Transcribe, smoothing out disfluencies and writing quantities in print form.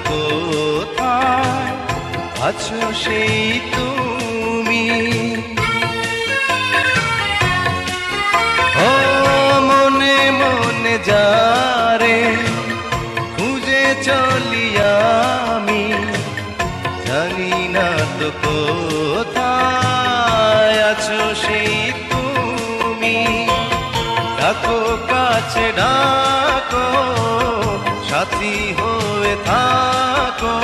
কোথায় আছো সেই তুমি। ও মনে মনে যারে খুঁজে চলি আমি, জানি না তো কোথায় আছো সেই তুমি। ডাকো কাছে ডাকো, সাথী হয়ে থাকো।